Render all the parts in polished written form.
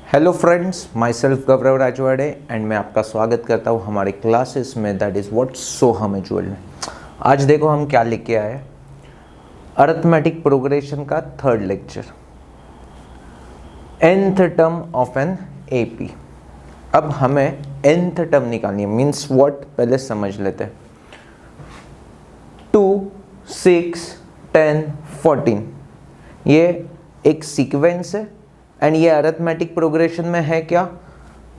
Hello friends, my self Gaurav Rajwade and मैं आपका स्वागत करता हूँ हमारे क्लासेस में, दैट इज़ व्हाट सो हम एजुअल में। आज देखो हम क्या लिख के आए, अरिथमेटिक प्रोग्रेशन का third lecture, nth term of an AP. अब हमें nth टर्म निकालनी है, मीन्स व्हाट, पहले समझ लेते हैं। 2, 6, 10, 14 ये एक सीक्वेंस है एंड ये अरिथमेटिक प्रोग्रेशन में है क्या?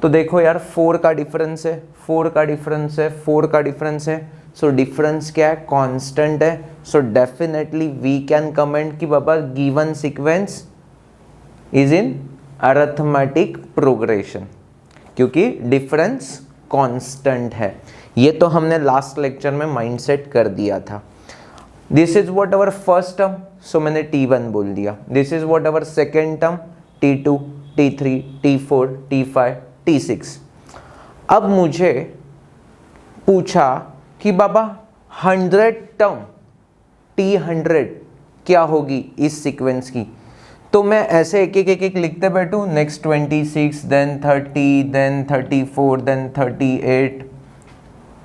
तो देखो यार, 4 का डिफरेंस है, 4 का डिफरेंस है, 4 का डिफरेंस है। सो डिफरेंस क्या है? कांस्टेंट है। So definitely we can comment कि बाबा given sequence is in arithmetic progression, क्योंकि डिफरेंस कांस्टेंट है। ये तो हमने लास्ट लेक्चर में माइंडसेट कर दिया था। This is what our first term, so मैंने T1 बोल दिया। This is what our second term, T2, T3, T4, T5, T6। अब मुझे पूछा कि बाबा 100 टर्म T100 क्या होगी इस सीक्वेंस की, तो मैं ऐसे एक एक लिखते बैठूं, next 26, then 30, then 34, then 38,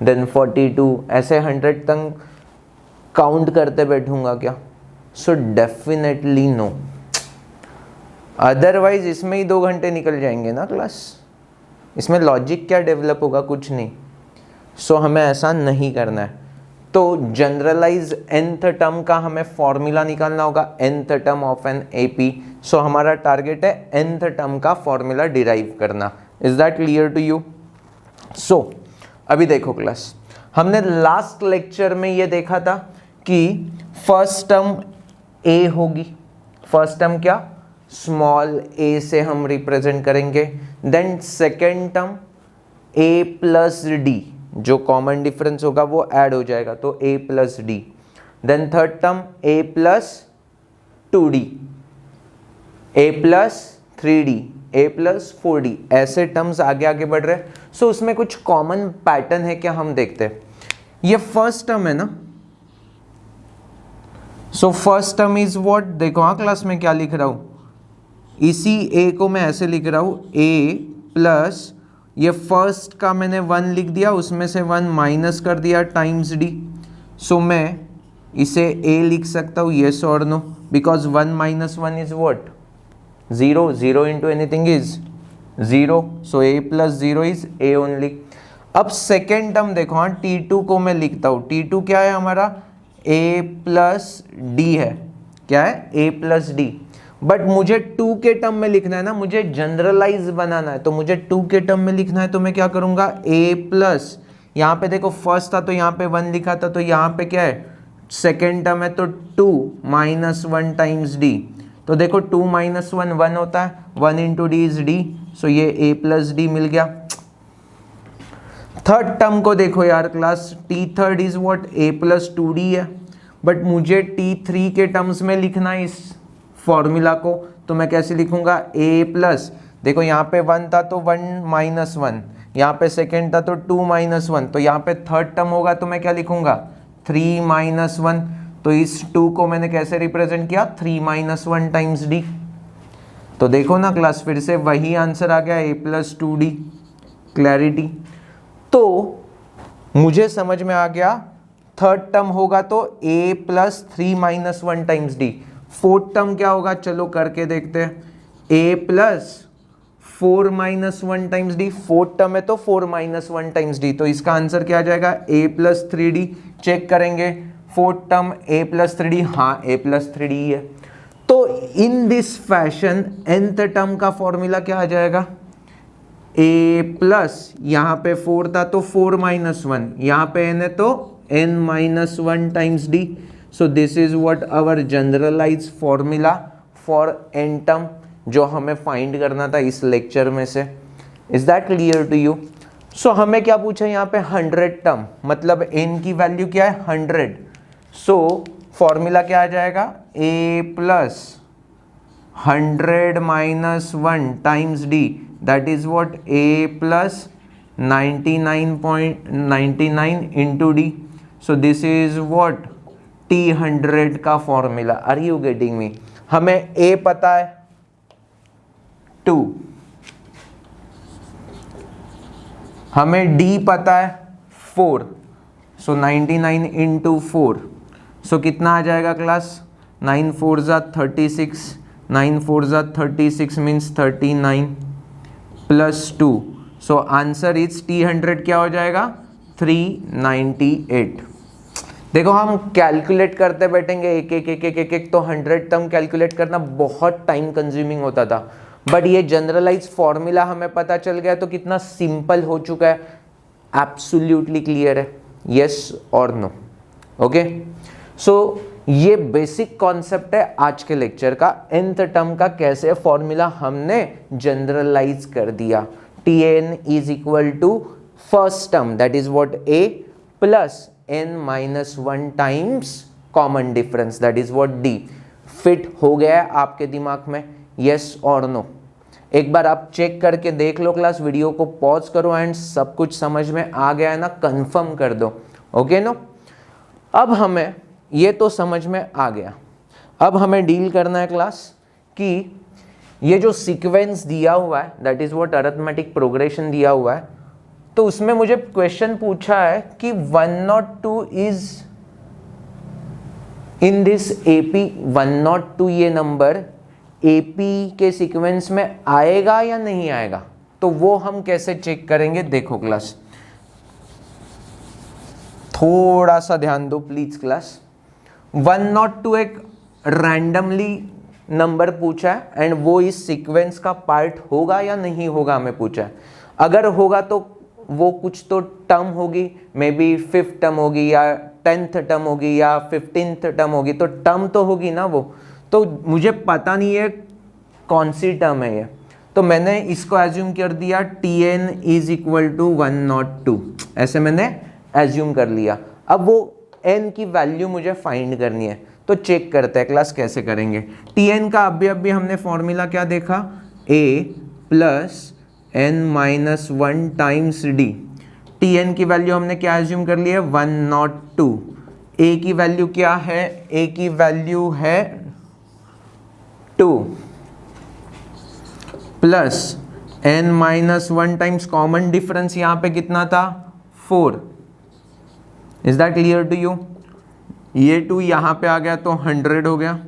then 42, ऐसे 100 तक काउंट करते बैठूंगा क्या? सो डेफिनेटली नो, अदरवाइज इसमें ही 2 घंटे निकल जाएंगे ना क्लास। इसमें लॉजिक क्या डेवलप होगा? कुछ नहीं। सो हमें ऐसा नहीं करना है। तो जनरलाइज nth टर्म का हमें फॉर्मूला निकालना होगा, nth term of an A. So हमारा टारगेट है nth टर्म का फॉर्मूला डिराइव करना। Is that clear to you? So अभी देखो क्लास, हमने लास्ट लेक्चर में ये देखा था कि फर्स्ट टर्म a होगी। फर्स्ट टर्म क्या? स्मॉल a से हम रिप्रेजेंट करेंगे। Then second term a plus d, जो कॉमन डिफरेंस होगा वो ऐड हो जाएगा, तो a plus d. Then third term a plus 2d, a plus 3d, a plus 4d, ऐसे टर्म्स आगे आगे बढ़ रहे हैं। सो उसमें कुछ कॉमन पैटर्न है क्या, हम देखते हैं। ये फर्स्ट टर्म है ना, so first term is what, देखो हाँ क्लास में क्या लिख रहा हूं, इसी a को मैं ऐसे लिख रहा हूं, a प्लस ये फर्स्ट का मैंने 1 लिख दिया, उसमें से 1 माइनस कर दिया टाइम्स d। सो मैं इसे a लिख सकता हूं, येस और no, because 1 minus 1 is what, 0, 0 into anything is 0, so a plus 0 is a only. अब सेकेंड टर्म देखो हाँ, T2 को मैं लिखता हूँ, T2 क्या है हमारा, a प्लस डी है। क्या है? a plus D. बट मुझे 2 के टर्म में लिखना है ना, मुझे जनरलाइज बनाना है, तो मुझे 2 के टर्म में लिखना है, तो मैं क्या करूंगा, a प्लस, यहाँ पे देखो फर्स्ट था तो यहाँ पे 1 लिखा था, तो यहाँ पे क्या है, सेकेंड टर्म है, तो 2 माइनस 1 टाइम्स डी। तो देखो 2 माइनस 1 1 होता है, 1 इंटू डी इज डी, सो ये a प्लस डी मिल गया। थर्ड टर्म को देखो यार class, T3 is what, a plus 2d है, बट मुझे T3 के टर्म्स में लिखना है इस फॉर्मूला को, तो मैं कैसे लिखूंगा, a प्लस, देखो यहाँ पे 1 था तो 1 माइनस 1, यहाँ पे सेकेंड था तो 2 माइनस 1, तो यहाँ पे थर्ड टर्म होगा तो मैं क्या लिखूंगा, 3 माइनस 1। तो इस 2 को मैंने कैसे रिप्रेजेंट किया, 3 माइनस 1 टाइम्स डी। तो देखो ना क्लास, फिर से वही आंसर आ गया, a प्लस 2d। क्लैरिटी? तो मुझे समझ में आ गया, थर्ड टर्म होगा तो a plus 3 minus 1 times D. Fourth term क्या होगा, चलो करके देखते हैं, a plus 4 minus 1 times D. Fourth term है तो 4 माइनस 1 टाइम्स डी, तो इसका आंसर क्या आ जाएगा, a प्लस 3d। चेक करेंगे fourth term a plus 3d, हाँ a प्लस 3d है। तो in this fashion nth term का फॉर्मूला क्या आ जाएगा, a प्लस, यहाँ पे 4 था तो 4 माइनस 1, यहाँ पे n है तो n minus 1 times d। So this is what our generalise formula for n term, जो हमें फाइंड करना था इस लेक्चर में से। Is that clear to you? So हमें क्या पूछा यहाँ पे, 100 टर्म, मतलब n की वैल्यू क्या है, 100। सो फॉर्मूला क्या आ जाएगा, a plus 100 minus 1 times d, that is what, a plus 99.99 into d. So this is what, T100 का formula. Are you getting me? हमें a पता है 2, हमें d पता है 4, सो 99 इंटू 4, सो कितना आ जाएगा क्लास, 9 4 जा 36, 9 4 जा 36 means 39 plus 2, so answer is T100 क्या हो जाएगा 398। देखो हम कैलकुलेट करते बैठेंगे एक एक एक एक एक एक तो 100 टर्म कैलकुलेट करना बहुत टाइम कंज्यूमिंग होता था, बट ये जनरलाइज फॉर्मूला हमें पता चल गया तो कितना सिंपल हो चुका है, एब्सोल्युटली क्लियर है, यस और नो। ओके, सो ये बेसिक कॉन्सेप्ट है आज के लेक्चर का, nth टर्म का कैसे फॉर्मूला हमने जनरलाइज कर दिया। Tn is equal to first term that is what a plus n-1 times common difference that is what d। Fit हो गया है आपके दिमाग में, यस और नो? एक बार आप चेक करके देख लो क्लास, वीडियो को पॉज करो एंड सब कुछ समझ में आ गया है ना, कंफर्म कर दो। ओके नो, अब हमें ये तो समझ में आ गया, अब हमें डील करना है क्लास कि ये जो सीक्वेंस दिया हुआ है that is what arithmetic progression दिया हुआ है, तो उसमें मुझे क्वेश्चन पूछा है कि 102 इज इन दिस AP 102, ये नंबर AP के सीक्वेंस में आएगा या नहीं आएगा, तो वो हम कैसे चेक करेंगे। देखो क्लास, थोड़ा सा ध्यान दो प्लीज क्लास। 102 एक रैंडमली नंबर पूछा है एंड वो इस सीक्वेंस का पार्ट होगा या नहीं होगा हमें पूछा है। अगर होगा तो वो कुछ तो टर्म होगी, मे बी 5th टर्म होगी या 10th टर्म होगी या 15th टर्म होगी, तो टर्म तो होगी ना वो, तो मुझे पता नहीं है कौन सी टर्म है ये, तो मैंने इसको एज्यूम कर दिया Tn इज इक्वल टू 102, ऐसे मैंने एज्यूम कर लिया। अब वो n की वैल्यू मुझे फाइंड करनी है, तो चेक करते हैं क्लास कैसे करेंगे। Tn का अभी हमने फॉर्मूला क्या देखा, a plus n-1 times d। Tn की वैल्यू हमने क्या एज्यूम कर ली है 102, a की वैल्यू क्या है, a की वैल्यू है 2 plus n-1 times common difference यहाँ पे कितना था 4। Is that clear to you? ये 2 यहाँ पे आ गया तो 100 हो गया,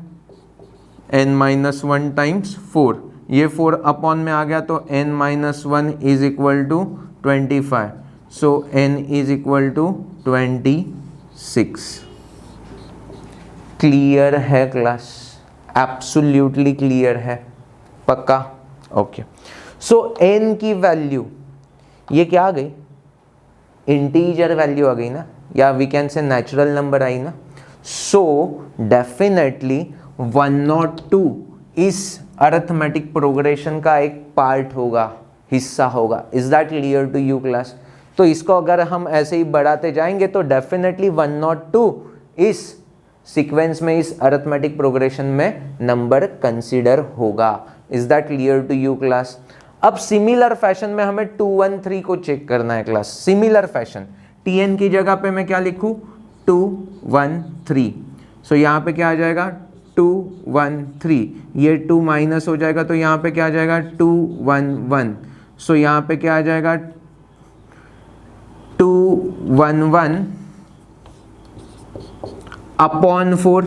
n-1 टाइम्स 4, ये 4 अपॉन में आ गया तो n-1 is equal to 25, so n is equal to 26। Clear है क्लास? एब्सोल्युटली क्लियर है, पक्का? ओके, सो n की वैल्यू ये क्या आ गई, इंटीजर वैल्यू आ गई ना, या we can say natural number आई ना, सो डेफिनेटली 102 इस अरिथमेटिक प्रोग्रेशन का एक पार्ट होगा, हिस्सा होगा। Is that clear to you class? तो इसको अगर हम ऐसे ही बढ़ाते जाएंगे तो डेफिनेटली 102 इस सीक्वेंस में, इस अरिथमेटिक प्रोग्रेशन में नंबर कंसीडर होगा। Is that clear to you class? अब सिमिलर फैशन में हमें 213 को चेक करना है क्लास। सिमिलर फैशन, Tn की जगह पे मैं क्या लिखूं 213, सो यहाँ पे क्या आ जाएगा 213, ये 2 माइनस हो जाएगा तो यहाँ पे क्या आ जाएगा 211, सो यहाँ पे क्या आ जाएगा 211 अपॉन 4,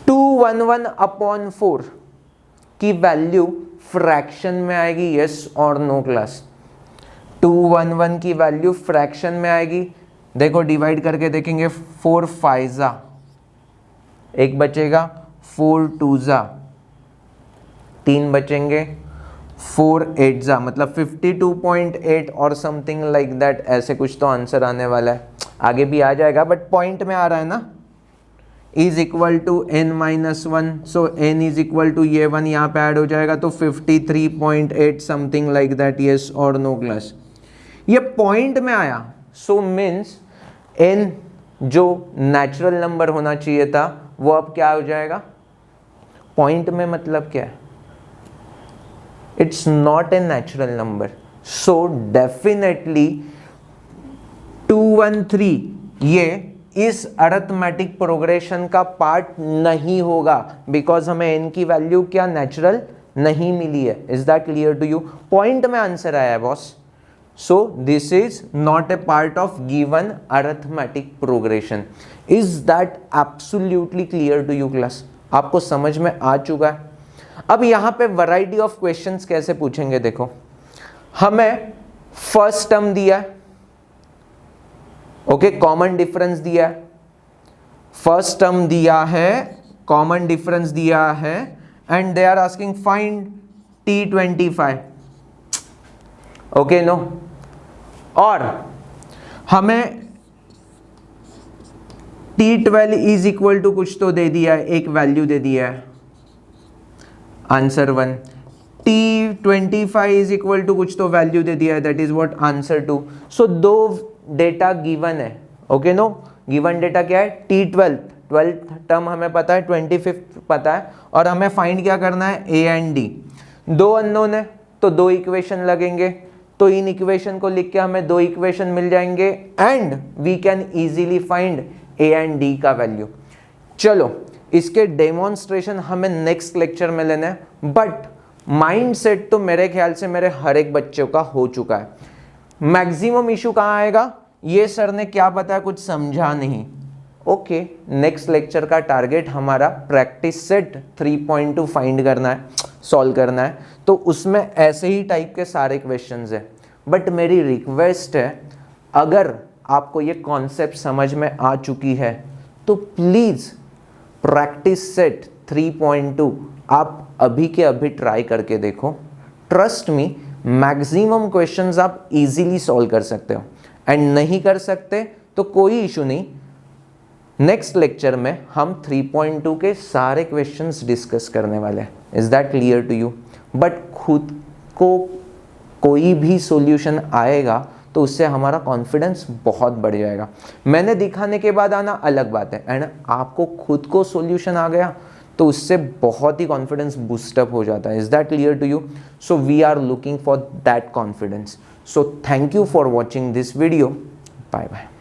211 अपॉन 4 की वैल्यू फ्रैक्शन में आएगी, यस और नो क्लास? 211 की वैल्यू फ्रैक्शन में आएगी। देखो डिवाइड करके देखेंगे, 4 5 एक बचेगा, 4 2 3 बचेंगे, 4 8 मतलब 52.8 और समथिंग लाइक दैट, ऐसे कुछ तो आंसर आने वाला है, आगे भी आ जाएगा बट पॉइंट में आ रहा है ना। Is equal to n-1, so n is equal to ये 1 यहाँ पे ऐड हो जाएगा तो 53.8 समथिंग लाइक दैट, यस और नो क्लास? ये पॉइंट में आया, सो मीन्स n जो नेचुरल नंबर होना चाहिए था वो अब क्या हो जाएगा पॉइंट में, मतलब क्या है, it's not a natural number, so definitely 213 ये इस अरिथमेटिक प्रोग्रेशन का पार्ट नहीं होगा, बिकॉज हमें n की वैल्यू क्या नेचुरल नहीं मिली है। Is that clear to you? Point में आंसर आया है boss. So this is not a part of given arithmetic progression. Is that absolutely clear to you class? आपको समझ में आ चुका है? अब यहां पे वैरायटी ऑफ क्वेश्चंस कैसे पूछेंगे, देखो हमें फर्स्ट टर्म दिया है, ओके, कॉमन डिफरेंस दिया है, फर्स्ट टर्म दिया है, कॉमन डिफरेंस दिया है, and they are asking find T25, okay no, और हमें T12 इज इक्वल टू कुछ तो दे दिया है, एक वैल्यू दे दिया है, answer 1। T25 is equal to कुछ तो वैल्यू दे दिया है, दैट इज व्हाट आंसर 2। सो दो डेटा गिवन है, ओके नो। गिवन डेटा क्या है? T12, 12th टर्म हमें पता है, 25th पता है, और हमें फाइंड क्या करना है? A and D। दो अननोन है तो दो इक्वेशन लगेंगे, तो इन इक्वेशन को लिख के हमें दो इक्वेशन मिल जाएंगे and we can easily find A and D का वैल्यू। चलो इसके डेमोन्स्ट्रेशन हमें नेक्स्ट लेक्चर में लेना है, बट माइंडसेट तो मेरे ख्याल से मेरे हर एक बच्चों का हो चुका है। मैक्सिमम इशू कहाँ आएगा? ये सर ने क्या बताया, कुछ समझा नहीं। ओके, नेक्स्ट लेक्चर का टारगेट हमारा प्रैक्टिस सेट 3.2 फाइंड करना है, सॉल्व करना है, तो उसमें ऐसे ही टाइप के सारे क्वेश्चंस हैं। बट मेरी रिक्वेस्ट है, अगर आपको ये कॉन्सेप्ट समझ में आ चुकी है तो प्लीज़ प्रैक्टिस सेट 3.2 आप अभी के अभी ट्राई करके देखो। ट्रस्ट मी, मैक्सिमम क्वेश्चंस आप इजीली सॉल्व कर सकते हो, एंड नहीं कर सकते तो कोई इशू नहीं। नेक्स्ट लेक्चर में हम 3.2 के सारे क्वेश्चंस डिस्कस करने वाले हैं। Is that clear to you? But खुद को कोई भी सॉल्यूशन आएगा तो उससे हमारा कॉन्फिडेंस बहुत बढ़ जाएगा। मैंने दिखाने के बाद आना अलग बात है, एंड आपको खुद को सॉल्यूशन आ गया तो उससे बहुत ही कॉन्फिडेंस बूस्टअप हो जाता है। Is that clear to you? So we are looking for that confidence. So thank you for watching this video. Bye bye.